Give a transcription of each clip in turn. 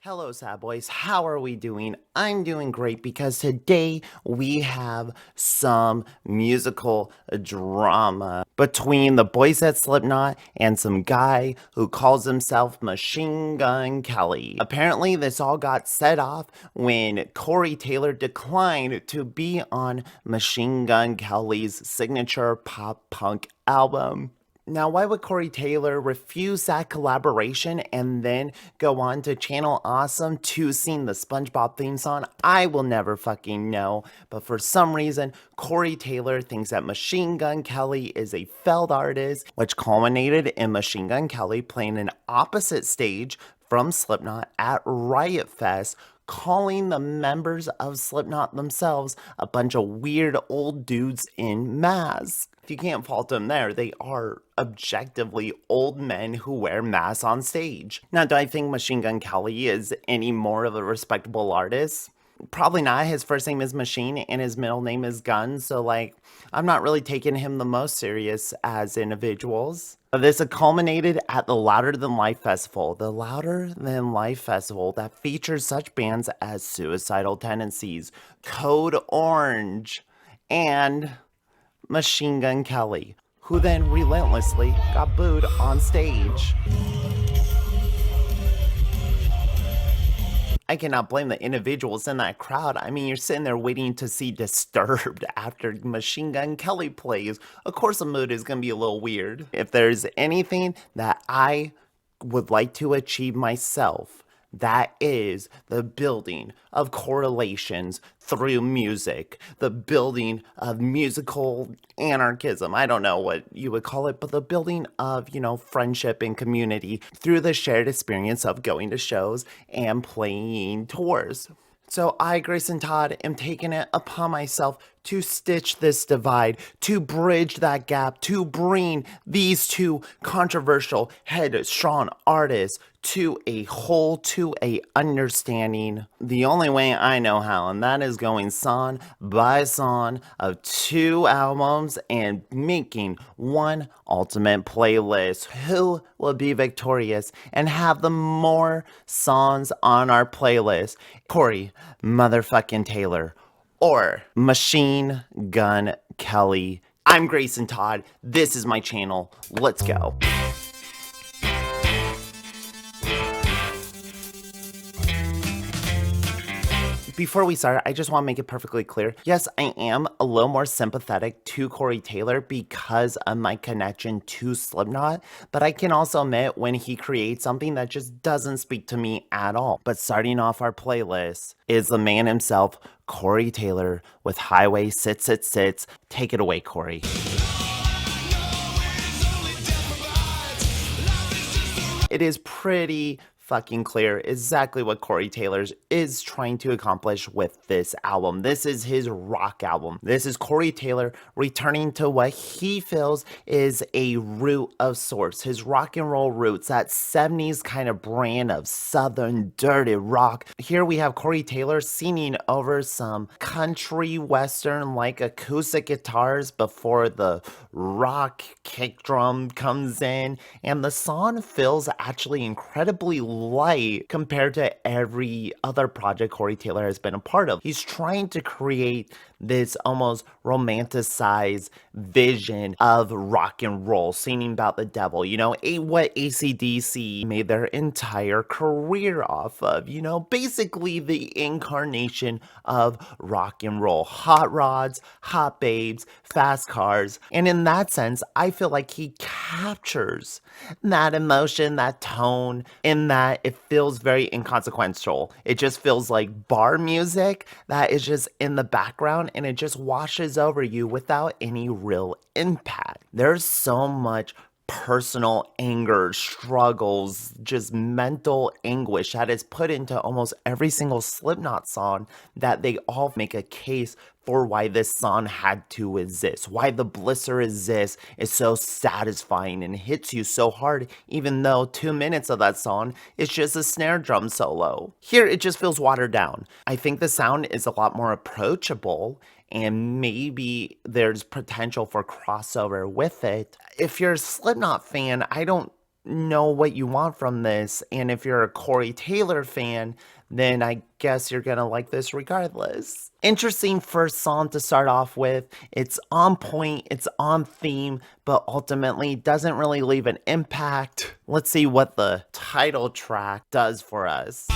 Hello, sad boys. How are we doing? I'm doing great because today we have some musical drama between the boys at Slipknot and some guy who calls himself Machine Gun Kelly. Apparently, this all got set off when Corey Taylor declined to be on Machine Gun Kelly's signature pop punk album. Now, why would Corey Taylor refuse that collaboration and then go on to channel Awesome to sing the SpongeBob theme song? I will never fucking know. But for some reason, Corey Taylor thinks that Machine Gun Kelly is a failed artist, which culminated in Machine Gun Kelly playing an opposite stage from Slipknot at Riot Fest, calling the members of Slipknot themselves a bunch of weird old dudes in masks. If you can't fault them there, they are objectively old men who wear masks on stage. Now, do I think Machine Gun Kelly is any more of a respectable artist? Probably not. His first name is Machine and his middle name is Gun, so I'm not really taking him the most serious as individuals. This culminated at the Louder Than Life Festival. The Louder Than Life Festival that features such bands as Suicidal Tendencies, Code Orange, and Machine Gun Kelly, who then relentlessly got booed on stage. I cannot blame the individuals in that crowd. I mean, you're sitting there waiting to see Disturbed after Machine Gun Kelly plays. Of course, the mood is going to be a little weird. If there's anything that I would like to achieve myself, that is the building of correlations through music, the building of musical anarchism. I don't know what you would call it, but the building of, friendship and community through the shared experience of going to shows and playing tours. So I, GreysonTodd, am taking it upon myself to stitch this divide, to bridge that gap, to bring these two controversial, headstrong artists to a whole, to a understanding the only way I know how, and that is going song by song of two albums and making one ultimate playlist. Who will be victorious and have the more songs on our playlist? Corey motherfucking Taylor or Machine Gun Kelly? I'm GreysonTodd. This is my channel. Let's go. Before we start, I just want to make it perfectly clear. Yes, I am a little more sympathetic to Corey Taylor because of my connection to Slipknot, but I can also admit when he creates something that just doesn't speak to me at all. But starting off our playlist is the man himself, Corey Taylor, with Highway Sits Sits Sits. Take it away, Corey. It is pretty fucking clear exactly what Corey Taylor is trying to accomplish with this album. This is his rock album. This is Corey Taylor returning to what he feels is a root of sorts, his rock and roll roots, that 70s kind of brand of southern dirty rock. Here we have Corey Taylor singing over some country western like acoustic guitars before the rock kick drum comes in, and the song feels actually incredibly light compared to every other project Corey Taylor has been a part of. He's trying to create this almost romanticized vision of rock and roll, singing about the devil, what AC/DC made their entire career off of, basically the incarnation of rock and roll. Hot rods, hot babes, fast cars. And in that sense, I feel like he captures that emotion, that tone, in that it feels very inconsequential. It just feels like bar music that is just in the background and it just washes over you without any real impact. There's so much personal anger, struggles, just mental anguish that is put into almost every single Slipknot song that they all make a case for why this song had to exist, why the Blister Exists is so satisfying and hits you so hard, even though 2 minutes of that song is just a snare drum solo. Here, it just feels watered down. I think the sound is a lot more approachable, and maybe there's potential for crossover with it. If you're a Slipknot fan, I don't know what you want from this. And if you're a Corey Taylor fan, then I guess you're gonna like this regardless. Interesting first song to start off with. It's on point, it's on theme, but ultimately doesn't really leave an impact. Let's see what the title track does for us.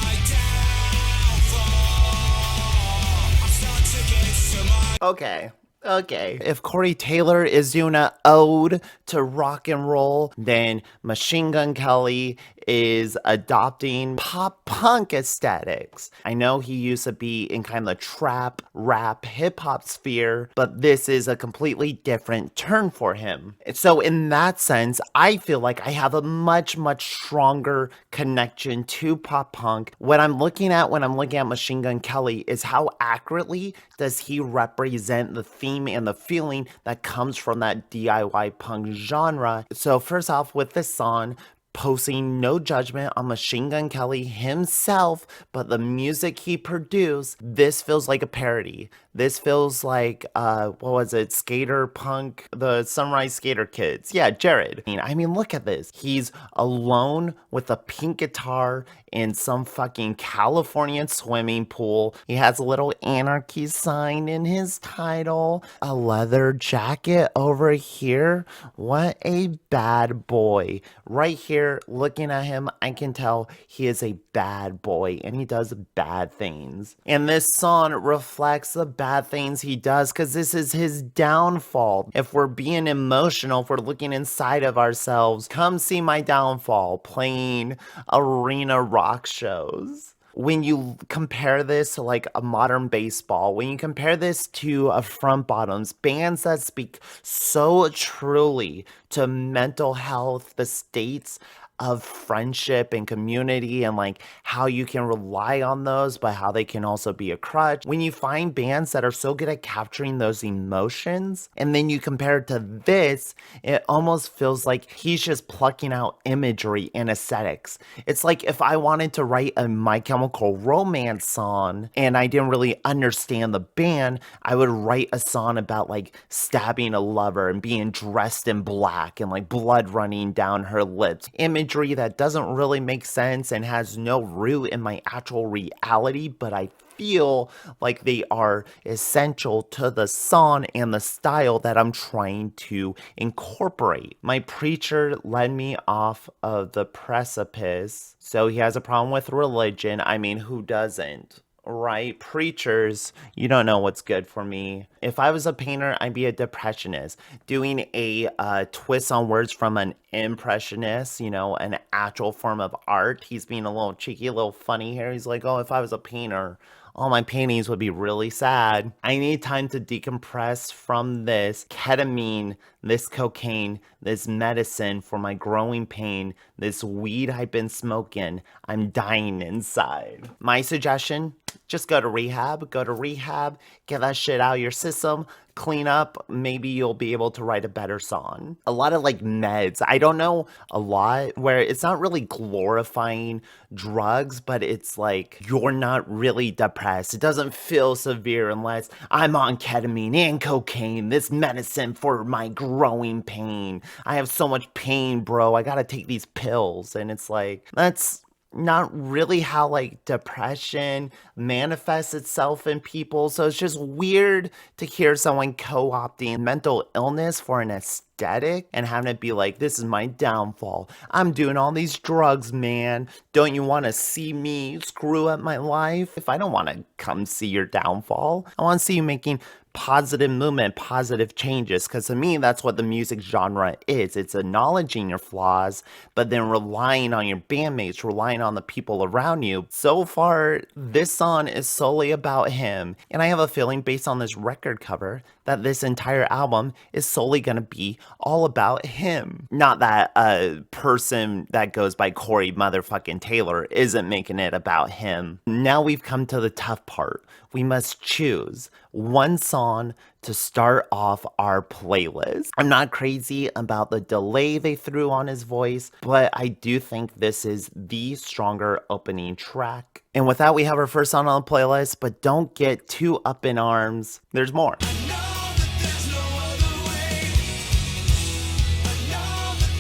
Okay. If Corey Taylor is doing an ode to rock and roll, then Machine Gun Kelly is adopting pop punk aesthetics. I know he used to be in kind of the trap, rap, hip hop sphere, but this is a completely different turn for him. So in that sense, I feel like I have a much stronger connection to pop punk. What I'm looking at when I'm looking at Machine Gun Kelly is how accurately does he represent the theme and the feeling that comes from that DIY punk genre. So first off, with this song, posing no judgment on Machine Gun Kelly himself, but the music he produced, this feels like a parody. This feels like, what was it, Skater Punk, the Sunrise Skater Kids. Yeah, Jared. I mean, look at this. He's alone with a pink guitar in some fucking Californian swimming pool. He has a little anarchy sign in his title, a leather jacket over here. What a bad boy. Right here, looking at him, I can tell he is a bad boy and he does bad things. And this song reflects the bad things he does because this is his downfall. If we're being emotional, if we're looking inside of ourselves, come see my downfall playing arena rock shows. When you compare this to like a modern baseball, when you compare this to a front bottoms, bands that speak so truly to mental health, the states of friendship and community, and like how you can rely on those, but how they can also be a crutch. When you find bands that are so good at capturing those emotions, and then you compare it to this, it almost feels like he's just plucking out imagery and aesthetics. It's like if I wanted to write a My Chemical Romance song and I didn't really understand the band, I would write a song about like stabbing a lover and being dressed in black and like blood running down her lips. Imagery that doesn't really make sense and has no root in my actual reality, but I feel like they are essential to the song and the style that I'm trying to incorporate. My preacher led me off of the precipice, so he has a problem with religion. I mean, who doesn't? Right? Preachers, you don't know what's good for me. If I was a painter, I'd be a depressionist. Doing a twist on words from an impressionist, you know, an actual form of art. He's being a little cheeky, a little funny here. He's like, oh, if I was a painter, all my paintings would be really sad. I need time to decompress from this ketamine, this cocaine, this medicine for my growing pain, this weed I've been smoking. I'm dying inside. My suggestion, just go to rehab, get that shit out of your system, clean up, maybe you'll be able to write a better song. A lot of like meds, I don't know a lot where it's not really glorifying drugs, but it's like you're not really depressed. It doesn't feel severe unless I'm on ketamine and cocaine, this medicine for my growing pain. I have so much pain, bro. I gotta take these pills. And it's like, that's not really how like depression manifests itself in people. So it's just weird to hear someone co-opting mental illness for an aesthetic and having it be like, this is my downfall. I'm doing all these drugs, man. Don't you want to see me screw up my life? If I don't want to come see your downfall, I want to see you making positive movement, positive changes, because to me, that's what the music genre is. It's acknowledging your flaws, but then relying on your bandmates, relying on the people around you. So far, this song is solely about him, and I have a feeling based on this record cover that this entire album is solely going to be all about him. Not that a person that goes by Corey motherfucking Taylor isn't making it about him. Now we've come to the tough part. We must choose one song to start off our playlist. I'm not crazy about the delay they threw on his voice, but I do think this is the stronger opening track. And with that, we have our first song on the playlist, but don't get too up in arms. There's more.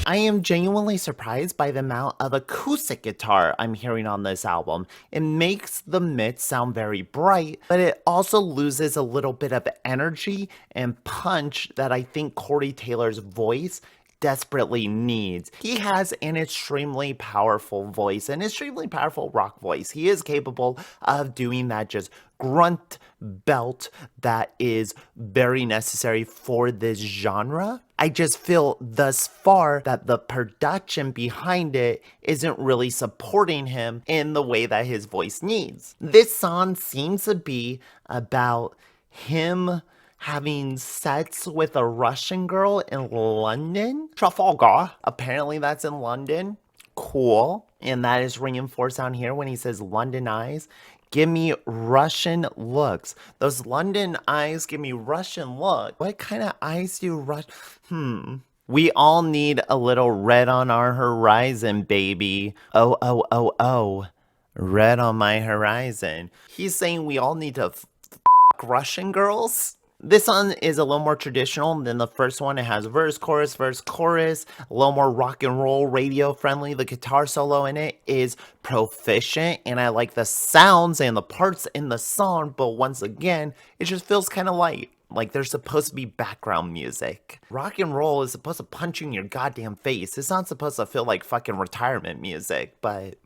I am genuinely surprised by the amount of acoustic guitar I'm hearing on this album. It makes the mix sound very bright, but it also loses a little bit of energy and punch that I think Corey Taylor's voice desperately needs. He has an extremely powerful voice, an extremely powerful rock voice. He is capable of doing that just grunt belt that is very necessary for this genre. I just feel thus far that the production behind it isn't really supporting him in the way that his voice needs. This song seems to be about him having sex with a Russian girl in London. Trafalgar. Apparently that's in London. Cool. And that is reinforced down here when he says London eyes. Give me Russian looks. Those London eyes give me Russian look. What kind of eyes do We all need a little red on our horizon, baby. Oh, oh, oh, oh. Red on my horizon. He's saying we all need to Russian girls? This song is a little more traditional than the first one. It has verse, chorus, a little more rock and roll, radio friendly. The guitar solo in it is proficient, and I like the sounds and the parts in the song, but once again, it just feels kind of light. Like there's supposed to be background music. Rock and roll is supposed to punch you in your goddamn face. It's not supposed to feel like fucking retirement music, but...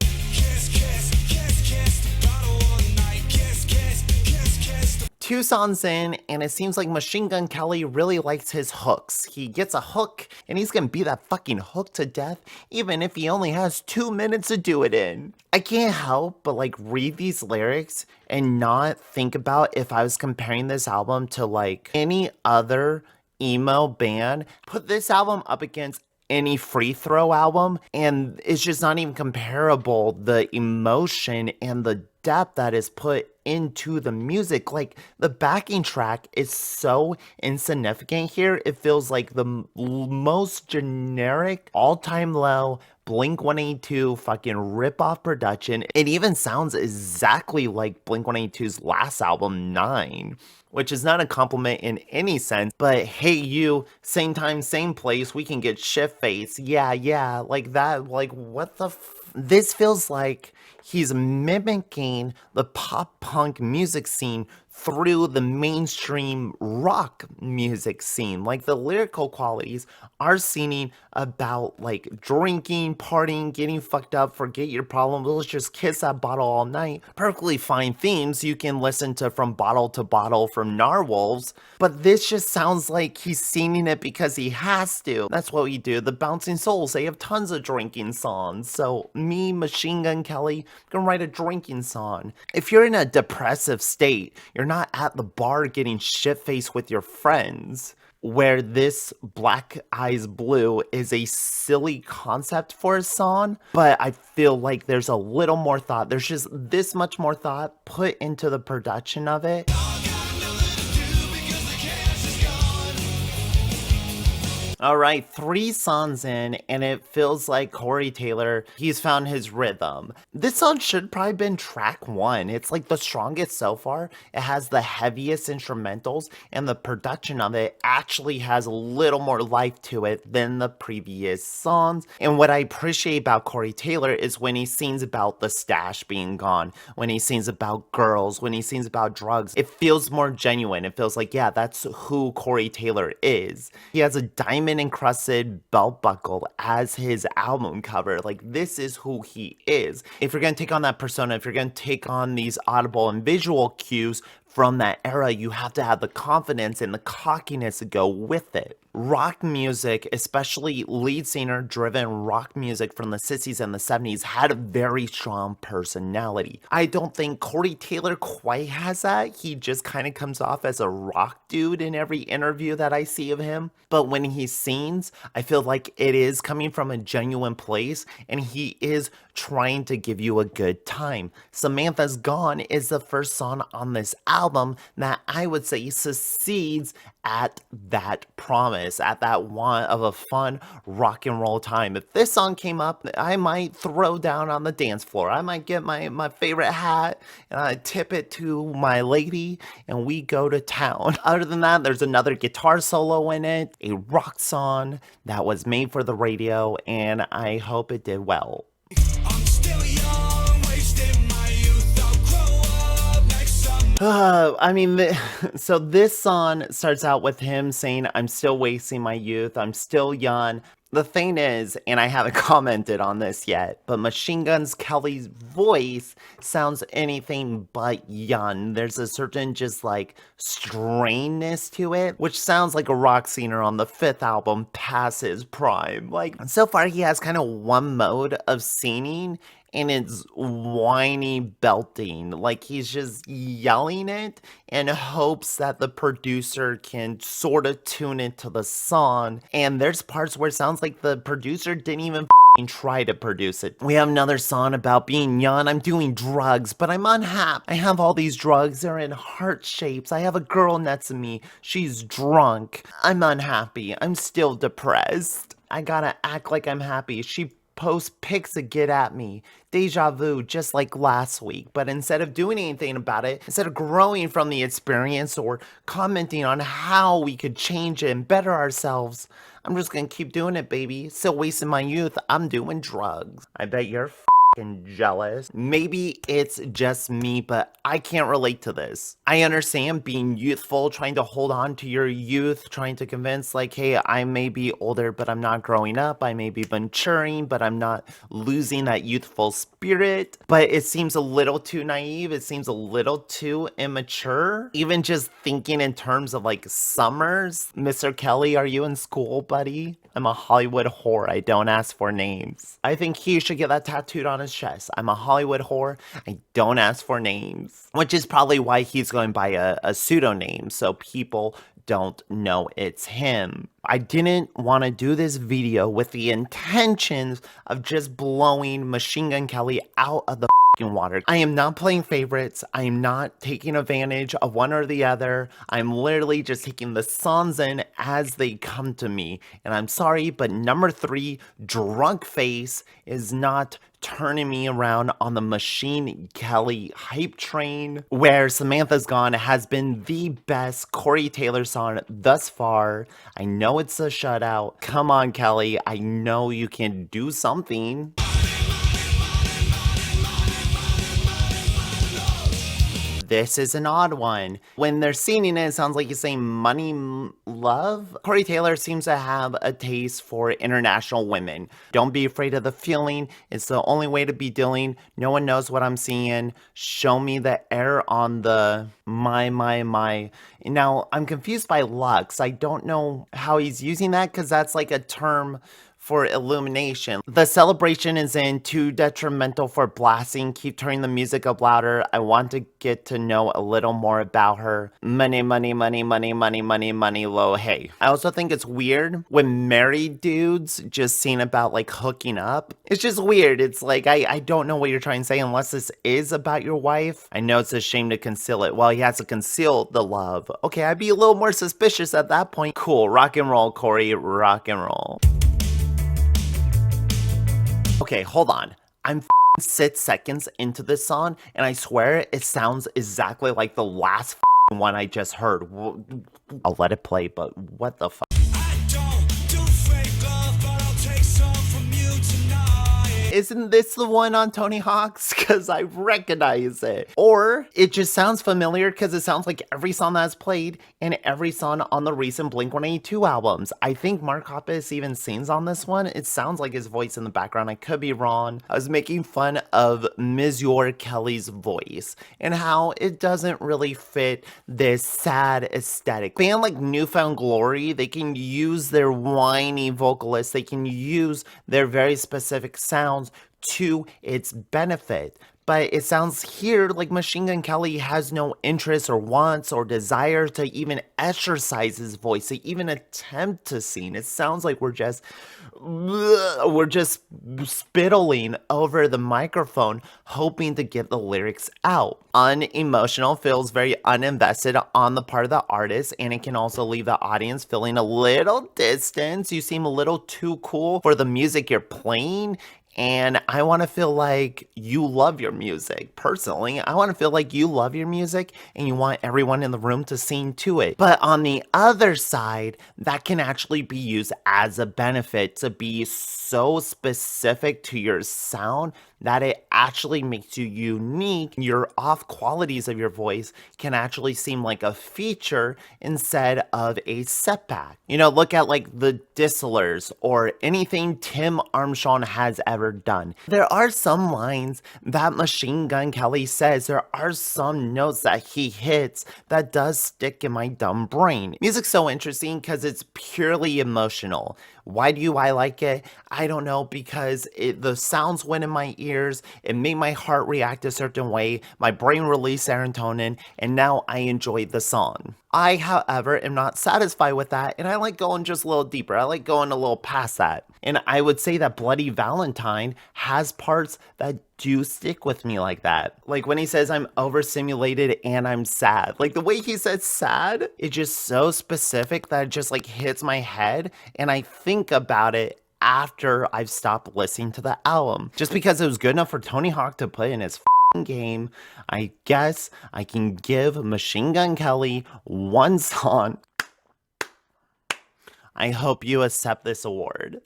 Two songs in, and it seems like Machine Gun Kelly really likes his hooks. He gets a hook, and he's gonna beat that fucking hook to death, even if he only has 2 minutes to do it in. I can't help but like read these lyrics and not think about if I was comparing this album to like any other emo band. Put this album up against any Free Throw album, and it's just not even comparable. The emotion and the depth that is put into the music, like the backing track is so insignificant here. It feels like the most generic, all-time low Blink-182 fucking rip-off production. It even sounds exactly like Blink-182's last album, 9. Which is not a compliment in any sense, but hey you, same time, same place, we can get shit-faced, yeah, like that, like what the This feels like he's mimicking the pop-punk music scene through the mainstream rock music scene. Like the lyrical qualities are singing about like drinking, partying, getting fucked up, forget your problems, let's just kiss that bottle all night. Perfectly fine themes you can listen to from Bottle to Bottle from Narwhals, but this just sounds like he's singing it because he has to. That's what we do. The Bouncing Souls, they have tons of drinking songs. So me, Machine Gun Kelly, gonna write a drinking song. If you're in a depressive state, you're not at the bar getting shit-faced with your friends, where this Black Eyes Blue is a silly concept for a song, but I feel like there's a little more thought. There's just this much more thought put into the production of it. All right, 3 songs in, and it feels like Corey Taylor, he's found his rhythm. This song should probably been track 1. It's like the strongest so far. It has the heaviest instrumentals, and the production of it actually has a little more life to it than the previous songs. And what I appreciate about Corey Taylor is when he sings about the stash being gone, when he sings about girls, when he sings about drugs, it feels more genuine. It feels like, yeah, that's who Corey Taylor is. He has a diamond encrusted belt buckle as his album cover. Like, this is who he is. If you're gonna take on that persona, if you're gonna take on these audible and visual cues from that era, you have to have the confidence and the cockiness to go with it. Rock music, especially lead singer driven rock music from the 60s and the 70s, had a very strong personality. I don't think Corey Taylor quite has that. He just kind of comes off as a rock dude in every interview that I see of him. But when he sings, I feel like it is coming from a genuine place, and he is trying to give you a good time. Samantha's Gone is the first song on this album that I would say succeeds at that promise, at that want of a fun rock and roll time. If this song came up, I might throw down on the dance floor. I might get my favorite hat and I tip it to my lady and we go to town. Other than that, there's another guitar solo in it, a rock song that was made for the radio, and I hope it did well. So this song starts out with him saying, I'm still wasting my youth, I'm still young. The thing is, and I haven't commented on this yet, but Machine Gun Kelly's voice sounds anything but young. There's a certain just like strainness to it, which sounds like a rock singer on the 5th album past his prime. Like, so far he has kind of one mode of singing, and it's whiny belting. Like he's just yelling it in hopes that the producer can sort of tune into the song. And there's parts where it sounds like the producer didn't even try to produce it. We have another song about being young. I'm doing drugs, but I'm unhappy. I have all these drugs. They're in heart shapes. I have a girl next to me. She's drunk. I'm unhappy. I'm still depressed. I gotta act like I'm happy. She post pics to get at me. Deja vu, just like last week. But instead of doing anything about it, instead of growing from the experience or commenting on how we could change it and better ourselves, I'm just gonna keep doing it, baby. Still wasting my youth. I'm doing drugs. I bet you're jealous. Maybe it's just me, but I can't relate to this. I understand being youthful, trying to hold on to your youth, trying to convince like, hey, I may be older, but I'm not growing up. I may be maturing, but I'm not losing that youthful spirit. But it seems a little too naive. It seems a little too immature. Even just thinking in terms of like summers. Mr. Kelly, are you in school, buddy? I'm a Hollywood whore. I don't ask for names. I think he should get that tattooed on his chest. I'm a Hollywood whore. I don't ask for names. Which is probably why he's going by a pseudonym, so people don't know it's him. I didn't want to do this video with the intentions of just blowing Machine Gun Kelly out of the water. I am not playing favorites. I am not taking advantage of one or the other. I'm literally just taking the songs in as they come to me. And I'm sorry, but number 3, Drunk Face, is not turning me around on the Machine Kelly hype train, where Samantha's Gone has been the best Corey Taylor song thus far. I know it's a shutout. Come on, Kelly. I know you can do something. This is an odd one. When they're singing it, it sounds like he's saying money, love. Corey Taylor seems to have a taste for international women. Don't be afraid of the feeling. It's the only way to be dealing. No one knows what I'm seeing. Show me the air on the my. Now, I'm confused by Lux. I don't know how he's using that because that's like a term for illumination. The celebration is in too detrimental for blasting. Keep turning the music up louder. I want to get to know a little more about her. Money, money, money, money, money, money, money, low. Hey. I also think it's weird when married dudes just sing about like hooking up. It's just weird. It's like, I don't know what you're trying to say unless this is about your wife. I know it's a shame to conceal it. Well, he has to conceal the love. Okay, I'd be a little more suspicious at that point. Cool, rock and roll, Corey, rock and roll. Okay, hold on. I'm 6 seconds into this song, and I swear it sounds exactly like the last one I just heard. I'll let it play, but what the fuck? Isn't this the one on Tony Hawk's? Because I recognize it. Or it just sounds familiar because it sounds like every song that's played and every song on the recent Blink-182 albums. I think Mark Hoppus even sings on this one. It sounds like his voice in the background. I could be wrong. I was making fun of Ms. Kelly's voice and how it doesn't really fit this sad aesthetic. Band like Newfound Glory, they can use their whiny vocalists. They can use their very specific sounds to its benefit. But it sounds here like Machine Gun Kelly has no interest or wants or desire to even exercise his voice, to even attempt to sing. It sounds like we're just we're just spittling over the microphone, hoping to get the lyrics out. Unemotional feels very uninvested on the part of the artist, and it can also leave the audience feeling a little distance. You seem a little too cool for the music you're playing. And I want to feel like you love your music. Personally, I want to feel like you love your music and you want everyone in the room to sing to it. But on the other side, that can actually be used as a benefit to be so specific to your sound that it actually makes you unique. Your off qualities of your voice can actually seem like a feature instead of a setback. You know, look at like the Distlers or anything Tim Armstrong has ever done. There are some lines that Machine Gun Kelly says, there are some notes that he hits that does stick in my dumb brain. Music's so interesting because it's purely emotional. Why do I like it? I don't know, because the sounds went in my ears, it made my heart react a certain way, my brain released serotonin, and now I enjoy the song. I, however, am not satisfied with that, and I like going just a little deeper. I like going a little past that. And I would say that Bloody Valentine has parts that do stick with me like that. Like when he says I'm overstimulated and I'm sad. Like the way he said sad, it's just so specific that it just like hits my head, and I think about it after I've stopped listening to the album. Just because it was good enough for Tony Hawk to put in his game, I guess I can give Machine Gun Kelly one song. I hope you accept this award.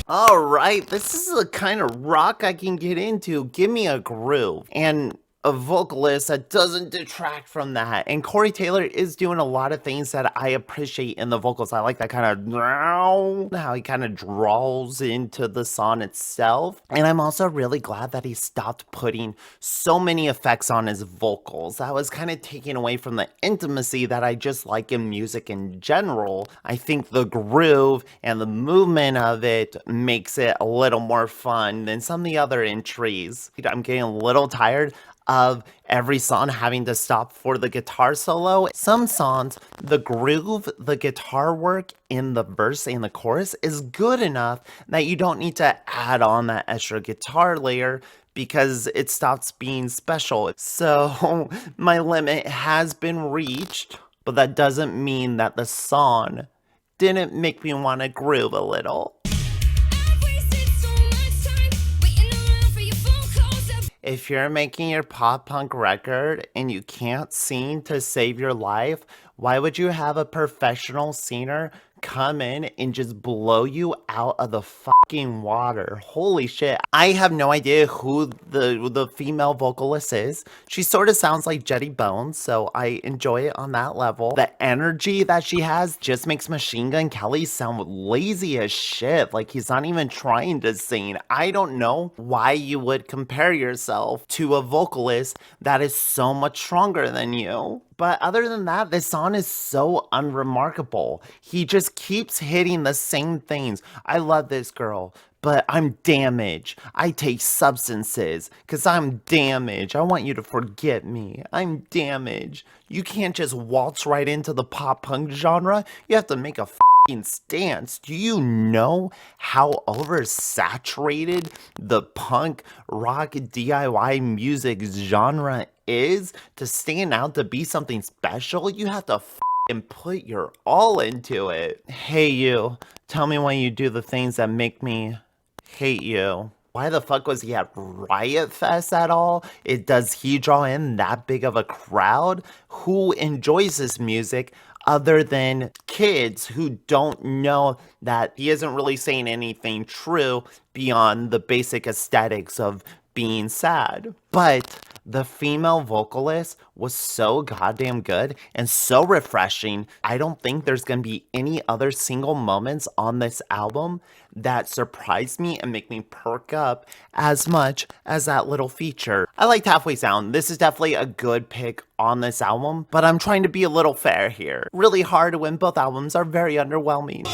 Alright, this is the kind of rock I can get into. Give me a groove. And a vocalist that doesn't detract from that. And Corey Taylor is doing a lot of things that I appreciate in the vocals. I like that kind of how he kind of draws into the song itself. And I'm also really glad that he stopped putting so many effects on his vocals. That was kind of taking away from the intimacy that I just like in music in general. I think the groove and the movement of it makes it a little more fun than some of the other entries. I'm getting a little tired of every song having to stop for the guitar solo. Some songs, the groove, the guitar work in the verse and the chorus is good enough that you don't need to add on that extra guitar layer because it stops being special. So my limit has been reached, but that doesn't mean that the song didn't make me want to groove a little. If you're making your pop punk record and you can't sing to save your life, why would you have a professional singer come in and just blow you out of the fucking water? Holy shit. I have no idea who the female vocalist is. She sort of sounds like Jetty Bones, so I enjoy it on that level. The energy that she has just makes Machine Gun Kelly sound lazy as shit. Like he's not even trying to sing. I don't know why you would compare yourself to a vocalist that is so much stronger than you. But other than that, this song is so unremarkable. He just keeps hitting the same things. I love this girl, but I'm damaged. I take substances because I'm damaged. I want you to forget me. I'm damaged. You can't just waltz right into the pop punk genre. You have to make a stance. Do you know how oversaturated the punk rock DIY music genre is? To stand out, to be something special, you have to put your all into it. Hey you, tell me why you do the things that make me hate you. Why the fuck was he at Riot Fest at all? Does he draw in that big of a crowd? Who enjoys this music other than kids who don't know that he isn't really saying anything true beyond the basic aesthetics of being sad? But the female vocalist was so goddamn good and so refreshing. I don't think there's gonna be any other single moments on this album that surprised me and make me perk up as much as that little feature. I liked Halfway Sound. This is definitely a good pick on this album, but I'm trying to be a little fair here. Really hard when both albums are very underwhelming.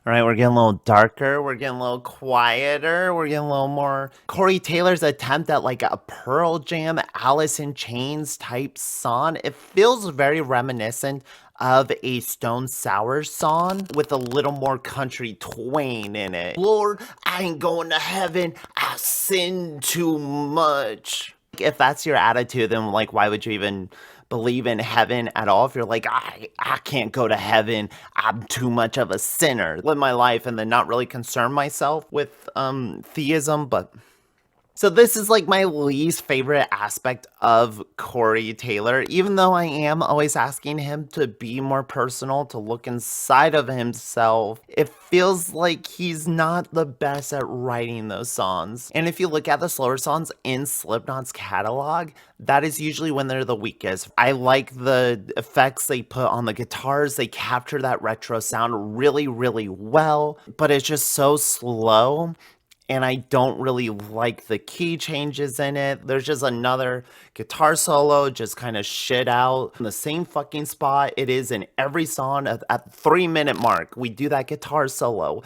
All right, we're getting a little darker, we're getting a little quieter, we're getting a little more Corey Taylor's attempt at like a Pearl Jam, Alice in Chains type song. It feels very reminiscent of a Stone Sour song with a little more country twang in it. Lord, I ain't going to heaven, I sin too much. If that's your attitude, then like why would you even believe in heaven at all? If you're like, I can't go to heaven, I'm too much of a sinner, live my life and then not really concern myself with theism. But so this is like my least favorite aspect of Corey Taylor, even though I am always asking him to be more personal, to look inside of himself. It feels like he's not the best at writing those songs. And if you look at the slower songs in Slipknot's catalog, that is usually when they're the weakest. I like the effects they put on the guitars. They capture that retro sound really, really well, but it's just so slow. And I don't really like the key changes in it. There's just another guitar solo just kind of shit out in the same fucking spot it is in every song. At the 3-minute mark, we do that guitar solo.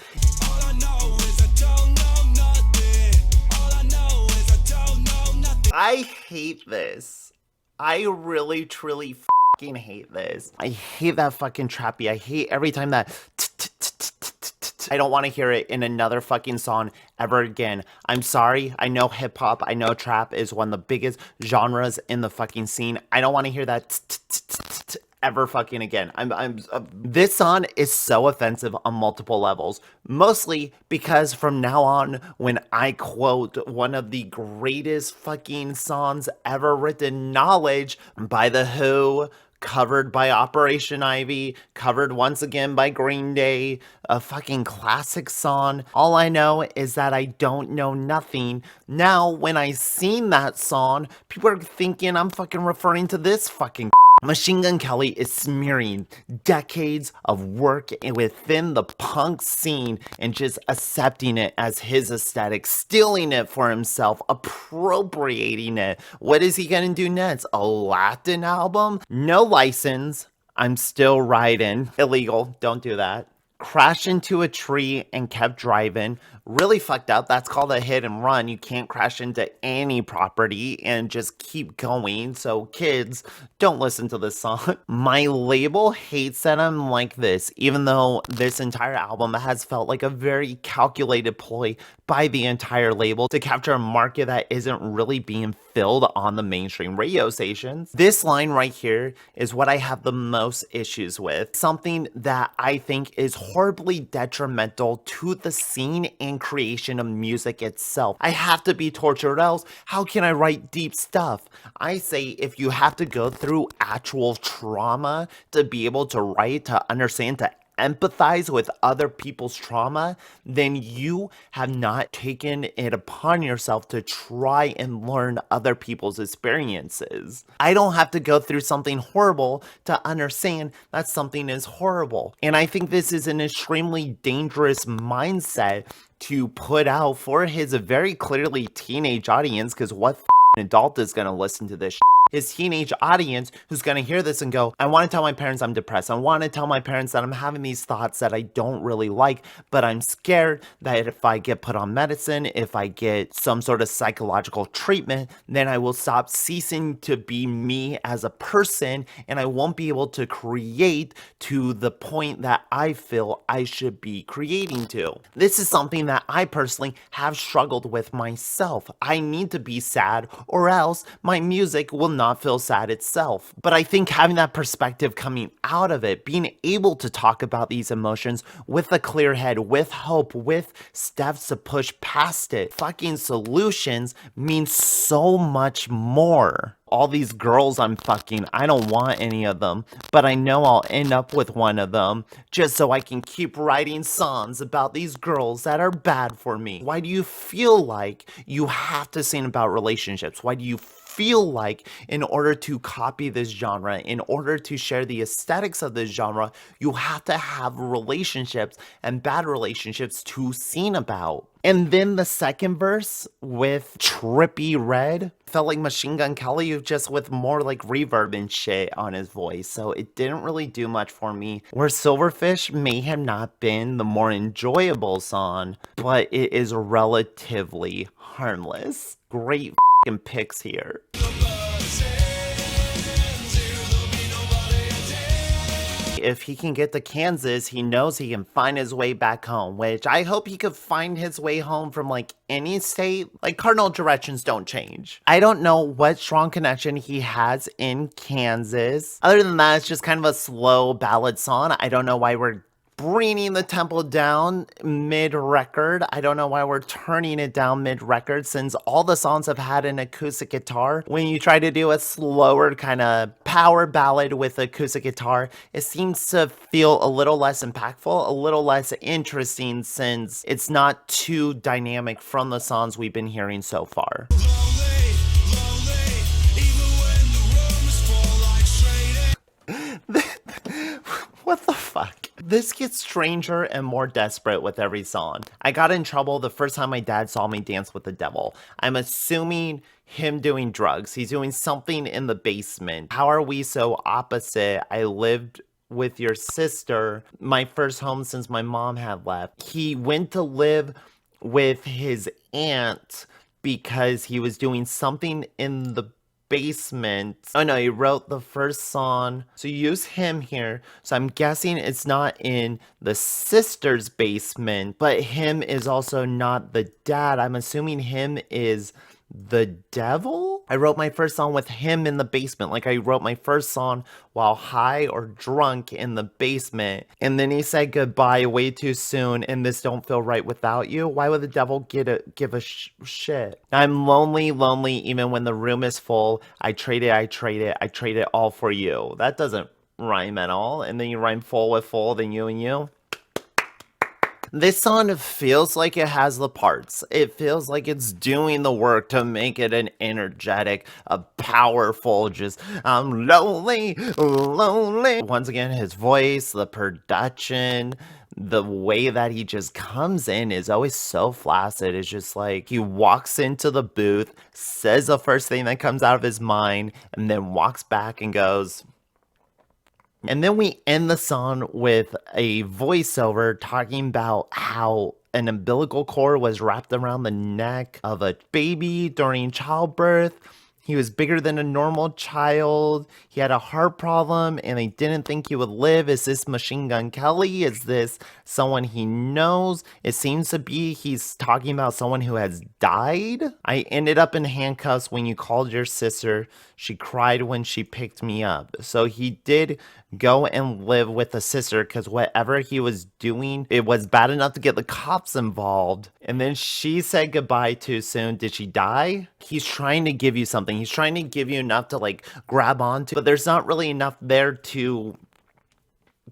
I hate this. I really, truly fucking hate this. I hate that fucking trappy. I hate every time that I don't want to hear it in another fucking song ever again. I'm sorry. I know hip hop, I know trap is one of the biggest genres in the fucking scene. I don't want to hear that ever fucking again. This song is so offensive on multiple levels, mostly because from now on, when I quote one of the greatest fucking songs ever written, Knowledge by The Who, covered by Operation Ivy, covered once again by Green Day, a fucking classic song. All I know is that I don't know nothing. Now, when I seen that song, people are thinking I'm fucking referring to this fucking Machine Gun Kelly is smearing decades of work within the punk scene and just accepting it as his aesthetic, stealing it for himself, appropriating it. What is he gonna do next? A Latin album? No license. I'm still riding. Illegal. Don't do that. Crashed into a tree and kept driving. Really fucked up. That's called a hit and run. You can't crash into any property and just keep going. So kids, don't listen to this song. My label hates that I'm like this, even though this entire album has felt like a very calculated ploy by the entire label to capture a market that isn't really being filled on the mainstream radio stations. This line right here is what I have the most issues with. Something that I think is horribly detrimental to the scene and creation of music itself. I have to be tortured, else how can I write deep stuff? I say if you have to go through actual trauma to be able to write, to understand, to empathize with other people's trauma, then you have not taken it upon yourself to try and learn other people's experiences. I don't have to go through something horrible to understand that something is horrible. And I think this is an extremely dangerous mindset to put out for his very clearly teenage audience, because what adult is going to listen to this? His teenage audience who's going to hear this and go, I want to tell my parents I'm depressed. I want to tell my parents that I'm having these thoughts that I don't really like, but I'm scared that if I get put on medicine, if I get some sort of psychological treatment, then I will stop ceasing to be me as a person and I won't be able to create to the point that I feel I should be creating to. This is something that I personally have struggled with myself. I need to be sad or else my music will not feel sad itself. But I think having that perspective coming out of it, being able to talk about these emotions with a clear head, with hope, with steps to push past it, fucking solutions means so much more. All these girls I'm fucking, I don't want any of them, but I know I'll end up with one of them just so I can keep writing songs about these girls that are bad for me. Why do you feel like you have to sing about relationships? Why do you feel like in order to copy this genre, in order to share the aesthetics of this genre, you have to have relationships and bad relationships to sing about. And then the second verse with Trippy Red felt like Machine Gun Kelly, just with more like reverb and shit on his voice. So it didn't really do much for me. Where Silverfish may have not been the more enjoyable song, but it is relatively harmless. Great f***ing picks here. If he can get to Kansas, he knows he can find his way back home, which I hope he could find his way home from like any state. Like, cardinal directions don't change. I don't know what strong connection he has in Kansas. Other than that, it's just kind of a slow ballad song. I don't know why we're bringing the tempo down mid-record. I don't know why we're turning it down mid-record, since all the songs have had an acoustic guitar. When you try to do a slower kind of power ballad with acoustic guitar, it seems to feel a little less impactful, a little less interesting, since it's not too dynamic from the songs we've been hearing so far. What the fuck? This gets stranger and more desperate with every song. I got in trouble the first time my dad saw me dance with the devil. I'm assuming him doing drugs. He's doing something in the basement. How are we so opposite? I lived with your sister, my first home since my mom had left. He went to live with his aunt because he was doing something in the basement. Oh no, he wrote the first song. So you use him here. So I'm guessing it's not in the sister's basement, but him is also not the dad. I'm assuming him is the devil? I wrote my first song with him in the basement. Like, I wrote my first song while high or drunk in the basement. And then he said goodbye way too soon, and this don't feel right without you. Why would the devil give a shit? I'm lonely, even when the room is full. I trade it all for you. That doesn't rhyme at all. And then you rhyme full with full, then you and you. This song feels like it has the parts. It feels like it's doing the work to make it an energetic, a powerful, just, I'm lonely. Once again, his voice, the production, the way that he just comes in is always so flaccid. It's just like he walks into the booth, says the first thing that comes out of his mind, and then walks back and goes. And then we end the song with a voiceover talking about how an umbilical cord was wrapped around the neck of a baby during childbirth. He was bigger than a normal child. He had a heart problem and they didn't think he would live. Is this Machine Gun Kelly? Is this someone he knows? It seems to be he's talking about someone who has died. I ended up in handcuffs when you called your sister. She cried when she picked me up. So he did go and live with a sister because whatever he was doing, it was bad enough to get the cops involved. And then she said goodbye too soon. Did she die? He's trying to give you something. He's trying to give you enough to like grab onto, but there's not really enough there to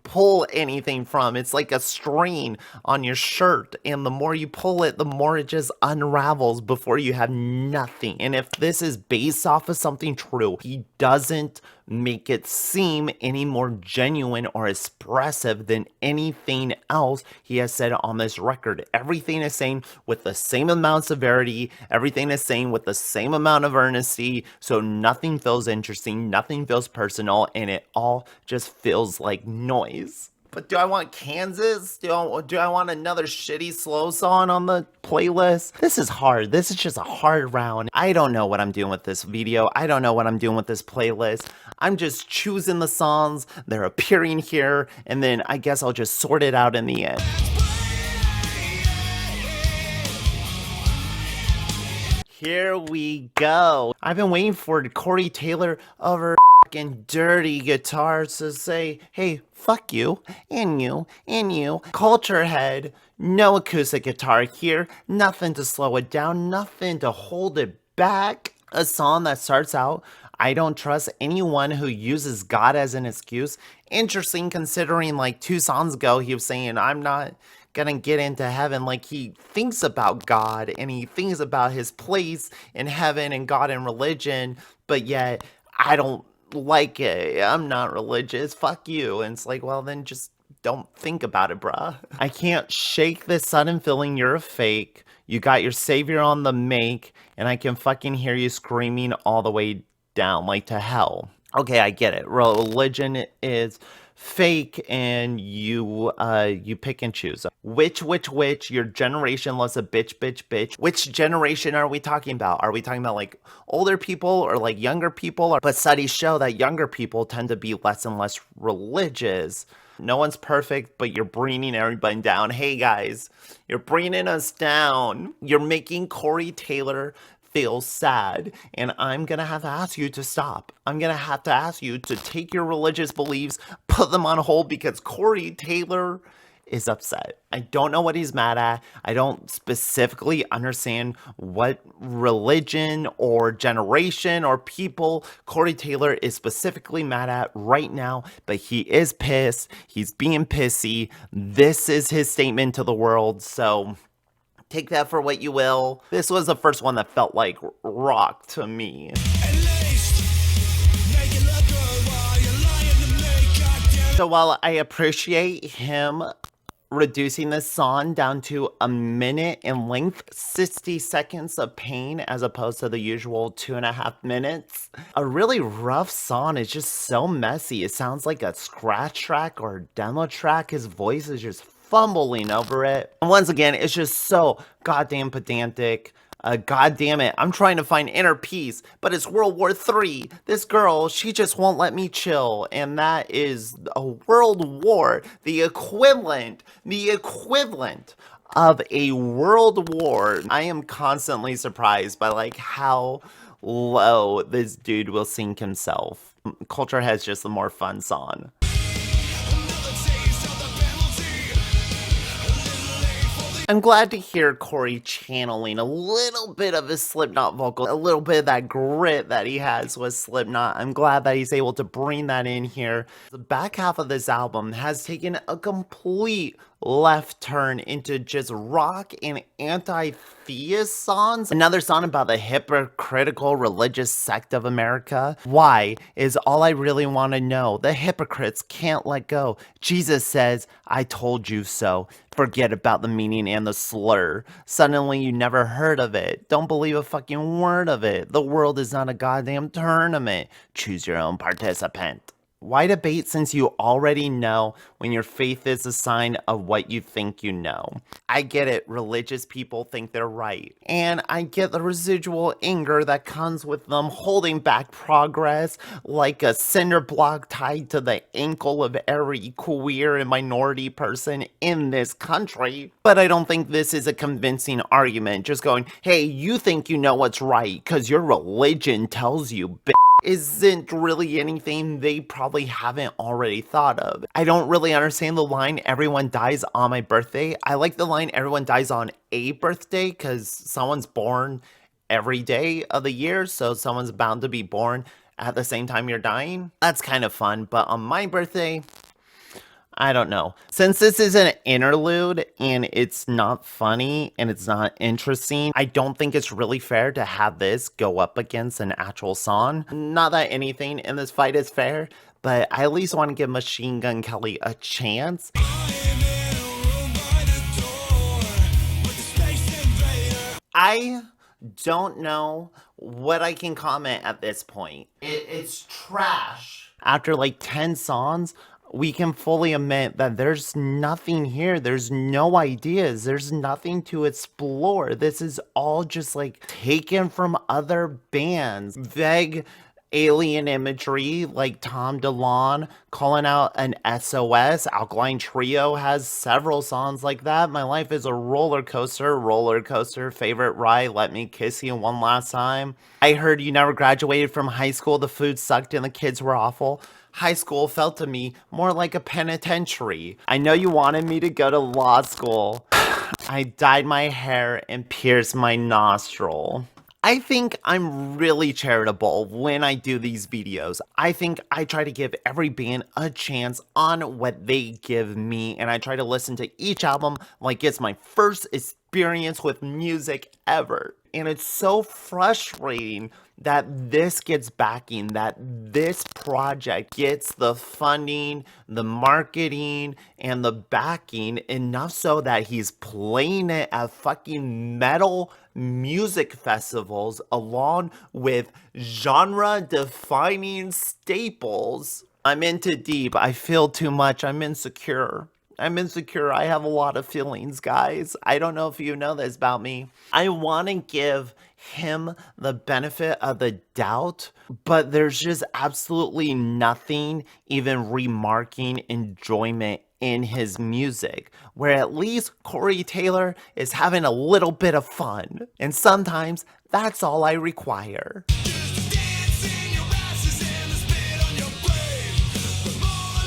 pull anything from. It's like a string on your shirt, and the more you pull it, the more it just unravels before you have nothing. And if this is based off of something true, he doesn't make it seem any more genuine or expressive than anything else he has said on this record. Everything is saying with the same amount of severity, everything is saying with the same amount of earnesty, so nothing feels interesting, nothing feels personal, and it all just feels like noise. But do I want Kansas? Do I want another shitty slow song on the playlist? This is hard. This is just a hard round. I don't know what I'm doing with this video. I don't know what I'm doing with this playlist. I'm just choosing the songs. They're appearing here. And then I guess I'll just sort it out in the end. Here we go. I've been waiting for Corey Taylor over fucking dirty guitars to say, hey, fuck you, and you, and you. Culture head, no acoustic guitar here, nothing to slow it down, nothing to hold it back. A song that starts out, I don't trust anyone who uses God as an excuse. Interesting considering like 2 songs ago he was saying, I'm not gonna get into heaven. Like, he thinks about God and he thinks about his place in heaven and God and religion, but yet I don't like it. I'm not religious. Fuck you. And it's like, well, then just don't think about it, bruh. I can't shake this sudden feeling you're a fake. You got your savior on the make, and I can fucking hear you screaming all the way down, like to hell. Okay, I get it. Religion is fake, and you pick and choose. Which, your generation loves a bitch. Which generation are we talking about? Are we talking about like older people or like younger people? But studies show that younger people tend to be less and less religious. No one's perfect, but you're bringing everybody down. Hey guys, you're bringing us down. You're making Corey Taylor feel sad, and I'm gonna have to ask you to stop. I'm gonna have to ask you to take your religious beliefs, put them on hold, because Corey Taylor is upset. I don't know what he's mad at. I don't specifically understand what religion or generation or people Corey Taylor is specifically mad at right now, but he is pissed. He's being pissy. This is his statement to the world, so take that for what you will. This was the first one that felt like rock to me. So while I appreciate him reducing this song down to a minute in length, 60 seconds of pain as opposed to the usual 2.5 minutes, a really rough song is just so messy. It sounds like a scratch track or a demo track. His voice is just fumbling over it. And once again, it's just so goddamn pedantic. God damn it, I'm trying to find inner peace, but it's World War III. This girl, she just won't let me chill, and that is a world war. The equivalent of a world war. I am constantly surprised by like how low this dude will sink himself. Culture has just a more fun song. I'm glad to hear Corey channeling a little bit of his Slipknot vocal, a little bit of that grit that he has with Slipknot. I'm glad that he's able to bring that in here. The back half of this album has taken a complete left turn into just rock and anti-theist songs. Another song about the hypocritical religious sect of America. Why is all I really want to know. The hypocrites can't let go. Jesus says, I told you so. Forget about the meaning and the slur. Suddenly you never heard of it. Don't believe a fucking word of it. The world is not a goddamn tournament. Choose your own participant. Why debate since you already know when your faith is a sign of what you think you know? I get it, religious people think they're right. And I get the residual anger that comes with them holding back progress like a cinder block tied to the ankle of every queer and minority person in this country. But I don't think this is a convincing argument, just going, hey, you think you know what's right because your religion tells you, bitch. Isn't really anything they probably haven't already thought of. I don't really understand the line, everyone dies on my birthday. I like the line, everyone dies on a birthday, because someone's born every day of the year, so someone's bound to be born at the same time you're dying. That's kind of fun, but on my birthday, I don't know. Since this is an interlude and it's not funny and it's not interesting, I don't think it's really fair to have this go up against an actual song. Not that anything in this fight is fair, but I at least want to give Machine Gun Kelly a chance. I don't know what I can comment at this point. It's trash. After like 10 songs, we can fully admit that there's nothing here. There's no ideas. There's nothing to explore. This is all just like taken from other bands. Vague alien imagery like Tom DeLonge calling out an SOS. Alkaline Trio has several songs like that. My life is a roller coaster, favorite ride, let me kiss you one last time. I heard you never graduated from high school, the food sucked and the kids were awful. High school felt to me more like a penitentiary. I know you wanted me to go to law school. I dyed my hair and pierced my nostril. I think I'm really charitable when I do these videos. I think I try to give every band a chance on what they give me, and I try to listen to each album like it's my first experience with music ever. And it's so frustrating that this gets backing, that this project gets the funding, the marketing, and the backing enough so that he's playing it at fucking metal music festivals along with genre defining staples. I'm into deep. I feel too much. I'm insecure. I'm insecure. I have a lot of feelings, guys. I don't know if you know this about me. I want to give him the benefit of the doubt, but there's just absolutely nothing even remarking enjoyment in his music, where at least Corey Taylor is having a little bit of fun. And sometimes that's all I require.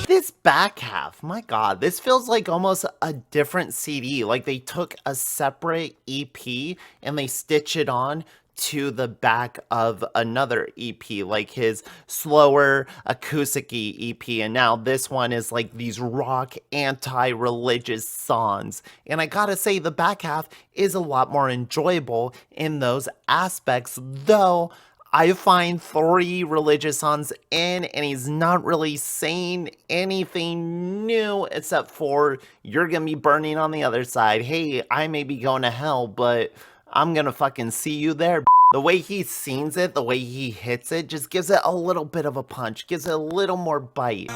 This back half, my god, this feels like almost a different CD. Like they took a separate EP and they stitch it on to the back of another EP, like his slower acoustic EP. And now this one is like these rock anti-religious songs. And I gotta say, the back half is a lot more enjoyable in those aspects, though I find 3 religious songs in, and he's not really saying anything new except for, you're gonna be burning on the other side. Hey, I may be going to hell, but I'm gonna fucking see you there. The way he sings it, the way he hits it, just gives it a little bit of a punch, gives it a little more bite.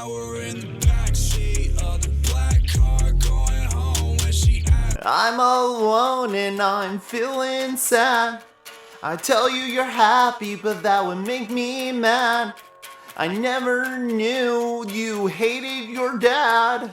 I'm alone and I'm feeling sad. I tell you you're happy, but that would make me mad. I never knew you hated your dad.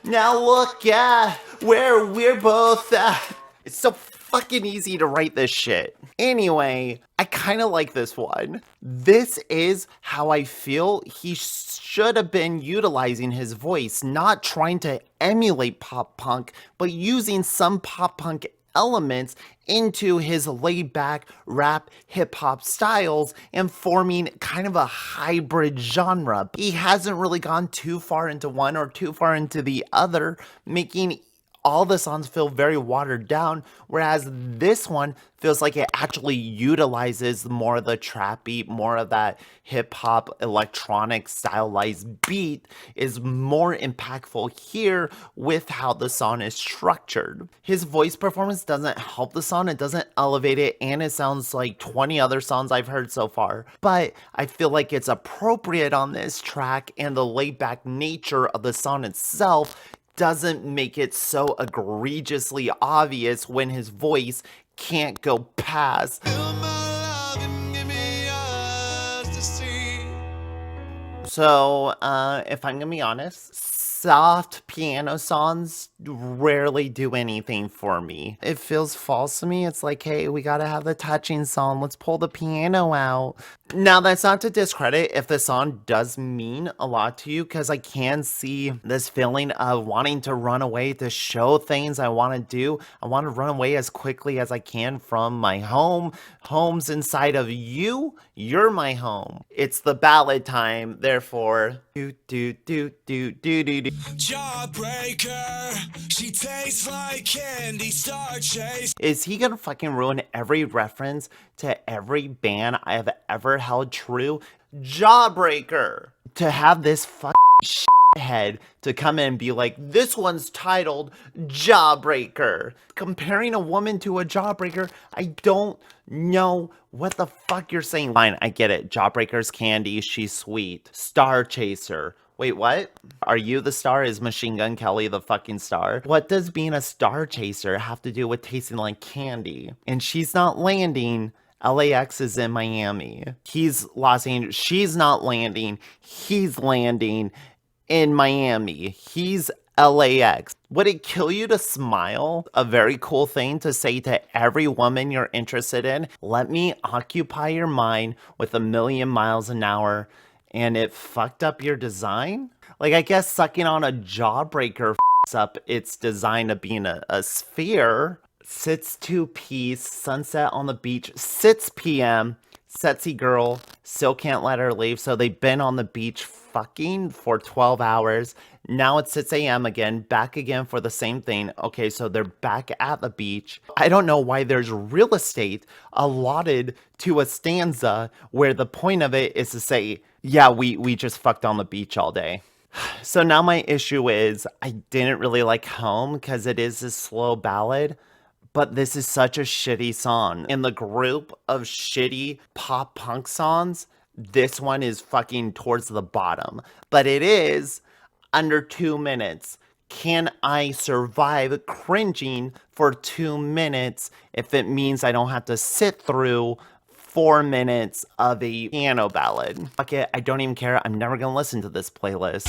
Now look at where we're both at. It's so fucking easy to write this shit. Anyway, I kind of like this one. This is how I feel he should have been utilizing his voice, not trying to emulate pop punk, but using some pop punk elements into his laid back rap hip hop styles and forming kind of a hybrid genre. He hasn't really gone too far into one or too far into the other, making all the songs feel very watered down, whereas this one feels like it actually utilizes more of the trap beat, more of that hip-hop electronic stylized beat is more impactful here with how the song is structured. His voice performance doesn't help the song, it doesn't elevate it, and it sounds like 20 other songs I've heard so far, but I feel like it's appropriate on this track, and the laid-back nature of the song itself doesn't make it so egregiously obvious when his voice can't go past. So, if I'm gonna be honest, soft piano songs rarely do anything for me. It feels false to me. It's like, hey, we gotta have the touching song. Let's pull the piano out. Now, that's not to discredit if the song does mean a lot to you, because I can see this feeling of wanting to run away to show things I want to do. I want to run away as quickly as I can from my home. Home's inside of you. You're my home. It's the ballad time, therefore. Do do do do do do do. Jawbreaker, she tastes like candy star chase. Is he gonna fucking ruin every reference to every band I have ever held true? Jawbreaker! To have this fucking head to come in and be like, this one's titled Jawbreaker. Comparing a woman to a jawbreaker, I don't know what the fuck you're saying. Fine, I get it. Jawbreaker's candy, she's sweet. Star chaser. Wait, what? Are you the star? Is Machine Gun Kelly the fucking star? What does being a star chaser have to do with tasting like candy? And she's not landing. LAX is in Miami. He's Los Angeles. She's not landing. He's landing in Miami. He's LAX. Would it kill you to smile? A very cool thing to say to every woman you're interested in. Let me occupy your mind with 1,000,000 miles an hour, and it fucked up your design? Like, I guess sucking on a jawbreaker up its design of being a sphere, Sits 2 piece, sunset on the beach, 6 p.m. Sexy girl still can't let her leave, so they've been on the beach fucking for 12 hours. Now it's 6 a.m. again, back again for the same thing. Okay, so they're back at the beach. I don't know why there's real estate allotted to a stanza where the point of it is to say, yeah, we just fucked on the beach all day. So now my issue is I didn't really like Home because it is a slow ballad, but this is such a shitty song. In the group of shitty pop punk songs, this one is fucking towards the bottom. But it is under 2 minutes. Can I survive cringing for 2 minutes if it means I don't have to sit through 4 minutes of a piano ballad? Fuck it, I don't even care. I'm never gonna listen to this playlist.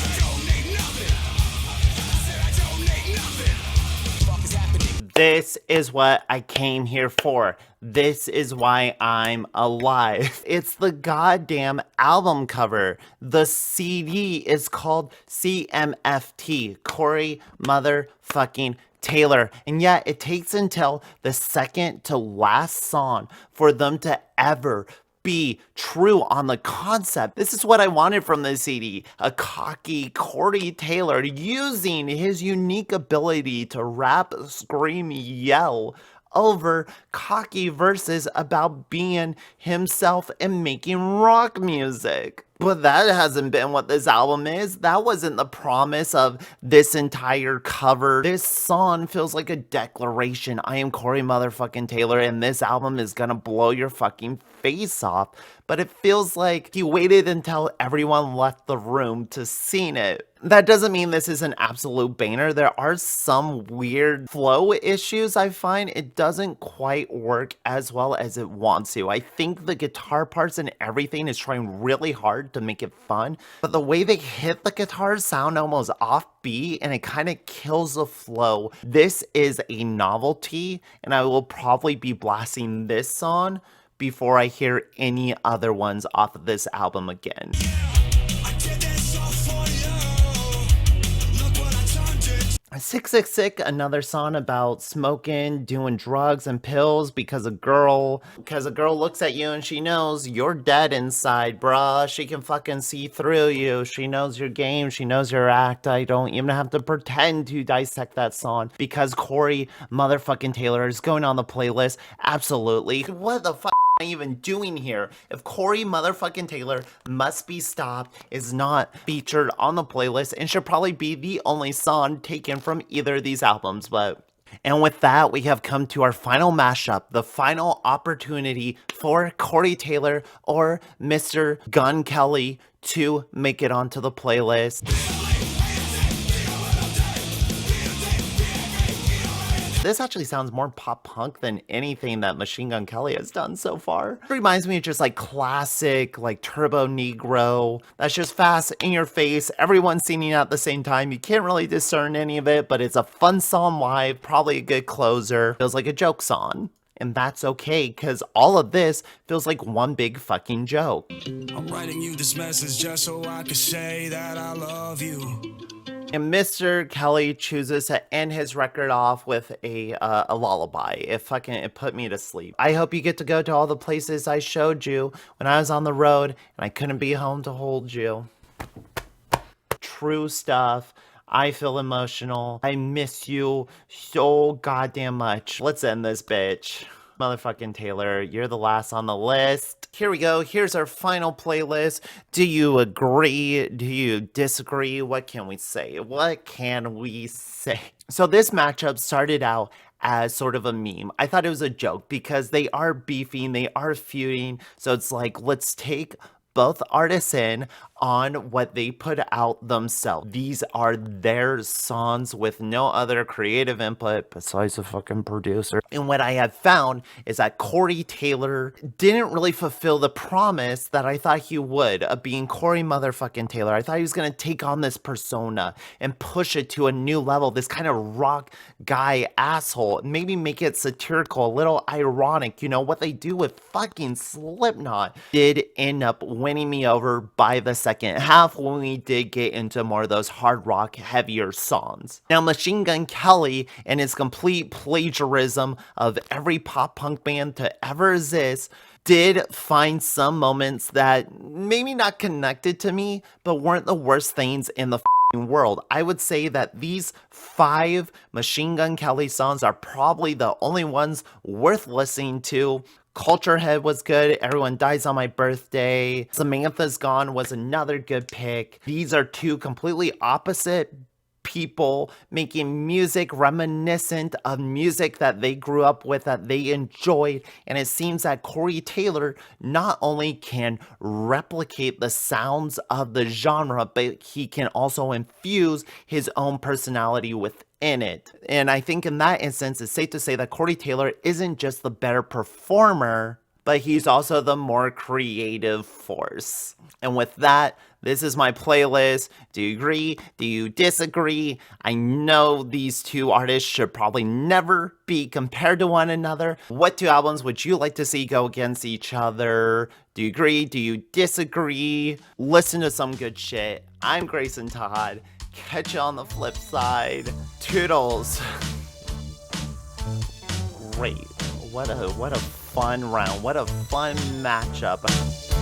This is what I came here for. This is why I'm alive. It's the goddamn album cover. The CD is called CMFT, Corey motherfucking Taylor. And yet it takes until the second to last song for them to ever be true on the concept. This is what I wanted from the CD. A cocky Corey Taylor using his unique ability to rap, scream, yell over cocky verses about being himself and making rock music. But that hasn't been what this album is. That wasn't the promise of this entire cover. This song feels like a declaration. I am Corey motherfucking Taylor, and this album is gonna blow your fucking face off. But it feels like he waited until everyone left the room to sing it. That doesn't mean this is an absolute banger. There are some weird flow issues I find. It doesn't quite work as well as it wants to. I think the guitar parts and everything is trying really hard to make it fun, but the way they hit the guitars sound almost offbeat and it kind of kills the flow. This is a novelty, and I will probably be blasting this song before I hear any other ones off of this album again. 666, another song about smoking, doing drugs and pills because a girl looks at you and she knows you're dead inside, bruh. She can fucking see through you. She knows your game. She knows your act. I don't even have to pretend to dissect that song because Corey motherfucking Taylor is going on the playlist. Absolutely. What the fuck am I even doing here? If Corey motherfucking Taylor Must Be Stopped is not featured on the playlist and should probably be the only song taken from either of these albums, and with that, we have come to our final mashup, the final opportunity for Corey Taylor or Mr. Gun Kelly to make it onto the playlist. This actually sounds more pop punk than anything that Machine Gun Kelly has done so far. It reminds me of just like classic, like Turbo Negro. That's just fast, in your face, everyone singing at the same time. You can't really discern any of it, but it's a fun song live, probably a good closer. Feels like a joke song. And that's okay, because all of this feels like one big fucking joke. I'm writing you this message just so I can say that I love you. And Mr. Kelly chooses to end his record off with a lullaby. It put me to sleep. I hope you get to go to all the places I showed you when I was on the road and I couldn't be home to hold you. True stuff. I feel emotional. I miss you so goddamn much. Let's end this bitch. Motherfucking Taylor, you're the last on the list. Here we go. Here's our final playlist. Do you agree? Do you disagree? What can we say? What can we say? So this matchup started out as sort of a meme. I thought it was a joke because they are beefing, they are feuding. So it's like, let's take both artists in on what they put out themselves. These are their songs with no other creative input besides the fucking producer. And what I have found is that Corey Taylor didn't really fulfill the promise that I thought he would of being Corey motherfucking Taylor. I thought he was gonna take on this persona and push it to a new level, this kind of rock guy asshole, and maybe make it satirical, a little ironic, you know, what they do with fucking Slipknot did end up winning me over by the second half when we did get into more of those hard rock heavier songs. Now Machine Gun Kelly and his complete plagiarism of every pop punk band to ever exist did find some moments that maybe not connected to me, but weren't the worst things in the world. I would say that these 5 Machine Gun Kelly songs are probably the only ones worth listening to. Culture Head was good. Everyone Dies on My Birthday. Samantha's Gone was another good pick. These are 2 completely opposite people making music reminiscent of music that they grew up with, that they enjoyed, and it seems that Corey Taylor not only can replicate the sounds of the genre, but he can also infuse his own personality within it. And I think in that instance, it's safe to say that Corey Taylor isn't just the better performer, but he's also the more creative force. And with that, this is my playlist. Do you agree? Do you disagree? I know these 2 artists should probably never be compared to one another. What 2 albums would you like to see go against each other? Do you agree? Do you disagree? Listen to some good shit. I'm GreysonTodd. Catch you on the flip side. Toodles. Great. What a fun round. What a fun matchup.